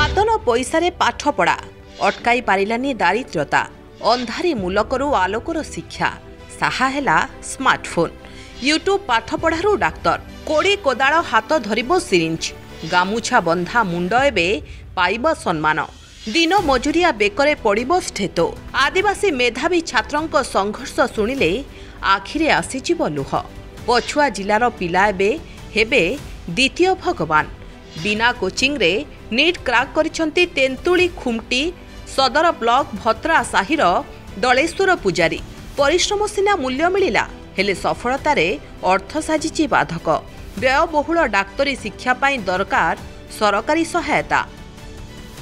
दादन पैसारे पाठ पढ़ा अटकाई पारिलानी दारिद्रता अंधारी मुलकरू आलोकर शिक्षा साहा हेला स्मार्टफोन यूट्यूब पाठ पढ़ारू डाक्तर कोड़ी कोदाल हाथ धरिबो सिरिंज गामुछा बंधा मुंड एबे पाइब सम्मान दिन मजुरिया बेकरे पड़िबो स्टेतो आदिवासी मेधावी छात्रंक संघर्ष शुणिले आखिरे आसीजिब लुह पछुआ जिलार पिला एबे हेबे द्वितीय भगवान बिना कोचिंग रे नीट क्रैक करिसंती तेंतुली खुमटी सदर ब्लॉक भत्रा साहिर दलेश्वर पूजारी परिश्रम सिना मूल्य मिलिला हेले सफलतारे अर्थ साजिची बाधक व्ययबहुल डाक्तरी शिक्षा पाई दरकार सरकारी सहायता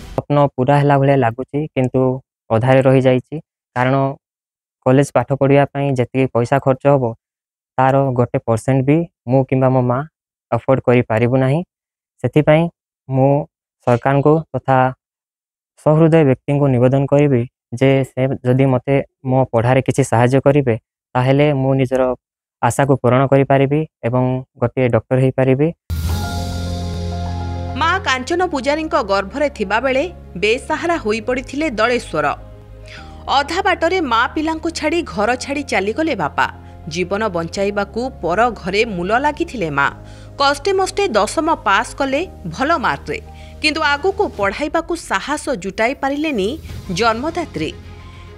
स्वप्न पूरा हैला भले लागुची किंतु अधारे रही जाइची कारण कॉलेज पाठ पढ़िया पई जति पैसा खर्च होबो तार 1% भी मु किंबा मो मां अफोर्ड करि पारिबु नाही सेति पई मु सरकार को तथा सहृदय व्यक्ति को निवेदन करिबी जे से जदि मते मो पढ़ारे किछि सहायता करिवे ताहेले मु निजर आशा को पूर्ण करि पारिबी एवं गोटे डॉक्टर हेई पारिबी। मां कांचन पूजारी गर्भरे थिबा बेले बेसहारा होई पड़िथिले दलेश्वर अधा बाटरे मां पिलांको छाड़ी घर छाड़ी चली गले बापा जीवन बंचाइबाकू पर घरे मूल लागिथिले मां कष्टे मष्टे 10म पास कले भल मार्क रे किंतु आगु को पढ़ाइबाकू साहस जुटाई पारिलेनी जन्मदात्री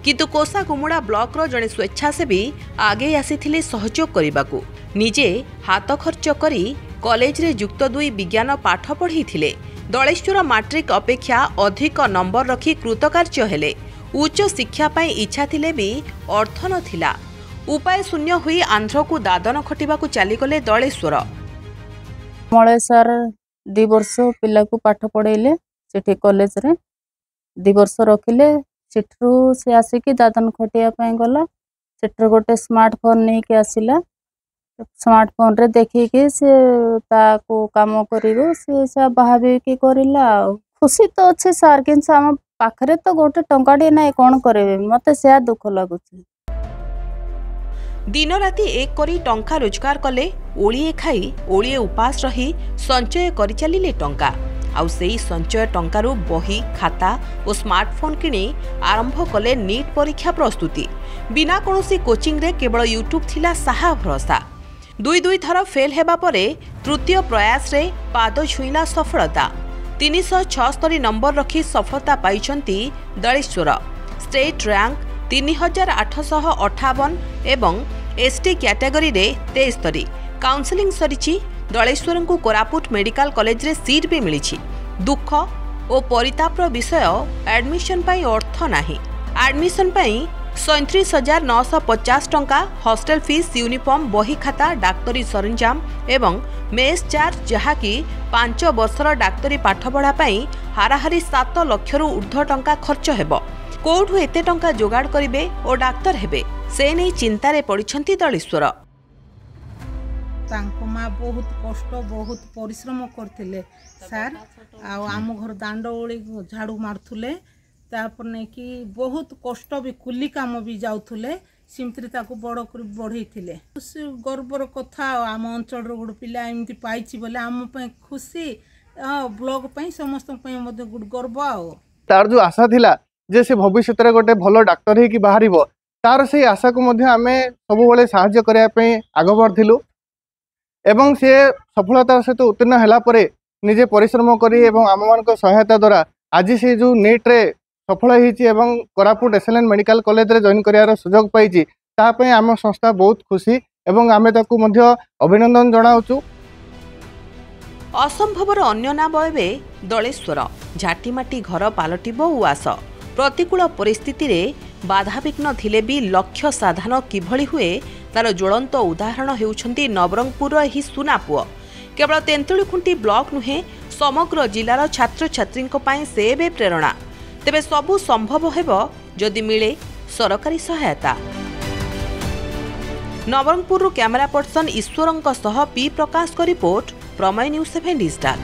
किंतु कोसा गुमुड़ा ब्लॉक रो जने स्वेच्छासेवी आगे आसीथिले सहयोग करिबाकू निजे हाथ खर्च करी कॉलेज रे युक्त 2 विज्ञान पाठ पढ़ी दलेश्वर मैट्रिक अपेक्षा अधिक नंबर रखी कृतकार्य हेले उच्च शिक्षा पाई इच्छा थिले भी अर्थ नथिला उपाय शून्य हुई आंध्र को दादन खटिबाकू चलीगले दलेश्वर मलेश्वर 2 वर्ष पिला को पाठ पढ़ेले सेठी कॉलेज रे 2 वर्ष रखिले सेठरू से आसिकी दादन खटिया पाई गला सेठर गोटे स्मार्टफोन नहीं के आसिला स्मार्टफोन रे देखी के से ताको काम करिवो से बाहाबे की करिला खुशी तो अच्छे सार किन हम पाखरे तो गोटे टंकाडी नाही कोन करेबे मते से दुख लागुची दिन राति एक करी टंका रोजगार कले ओलिए खाई ओलिए उपास रही संचय करि चलिले टंका आउ सेही संचय टंकारु बही खाता और स्मार्टफोन किनी आरंभ कले नीट परीक्षा प्रस्तुति बिना कोनोसी कोचिंग रे केवल यूट्यूब थिला साहा भरोसा 2 थर फेल हेबा परे तृतीय प्रयास रे पाद छुईला सफलता 376 नंबर रखी सफलता पाइछंती दलेश्वर स्टेट रैंक 3858 एवं एसटी कैटेगरी रे 23 काउंसलिंग सरिछि दलेश्वर को कोरापुट मेडिकल कॉलेज रे सीट भी मिली दुख और परितापर विषय एडमिशन पाई अर्थ नाही एडमिशन पाई 37,950 टंका हॉस्टल फीस यूनिफॉर्म बही खाता डाक्तरी सरंजाम एवं मेस चार्ज जहाँकि 5 वर्षर डाक्तरी पाठपढ़ा पाई हाराहारी 7 लाख रु ऊर्ध्व टंका खर्च हेबो कोठु एते टंका जोगाड़ करिवे और डाक्तर हेबे से नहीं चिंतारे पड़िछंती दलेश्वर तांको माँ बहुत कष्ट बहुत परिश्रम करथिले सर आम घर दांड ओली झाड़ू मारुले तापर नहीं कि बहुत कष्ट भी कुली काम भी जाऊले सिमती ताको बड़ कर बढ़ईले गर्वर कथा आम अंचल गोटे पिला एमती पाई बोले आम खुशी ब्लॉक समस्त गोटे गर्व तार जो आशा थिला जे से भविष्य रे गोटे भल डाक्तर ही बाहर तार से आशा को आम सब साहाय्य करने आग बढ़लु एवं से सफलतार सहित उत्तीर्ण होला परे निजे परिश्रम करी एवं आम मान सहायता द्वारा आज से जो नीट रे सफल होती एवं कोरापुट एसएलएन मेडिकल कॉलेज रे जॉइन करार सुजोग पाई तापे आम संस्था बहुत खुशी एवं आमे ताकू मध्य अभिनंदन जनाउछु असंभवर अन्य नाम एबे दलेश्वर झाटीमाटी घर पालटिबो उआस प्रतिकूल परिस्थिति रे बाधाविघ्न थिले भी लक्ष्य साधन किभଳି हुए तार ज्वलंत उदाहरण हेउछंती नवरंगपुर एही सुनापुओ केवल तेंतुलीखुंटी ब्लॉक नुहे समग्र जिलार छात्र छात्री से बे प्रेरणा तेबे सबु संभव हेबो जदि मिले सरकारी सहायता। नवरंगपुर कैमरा पर्सन ईश्वरंक सह पी प्रकाश को रिपोर्ट प्रमेय न्यूज 7 डिजिटल।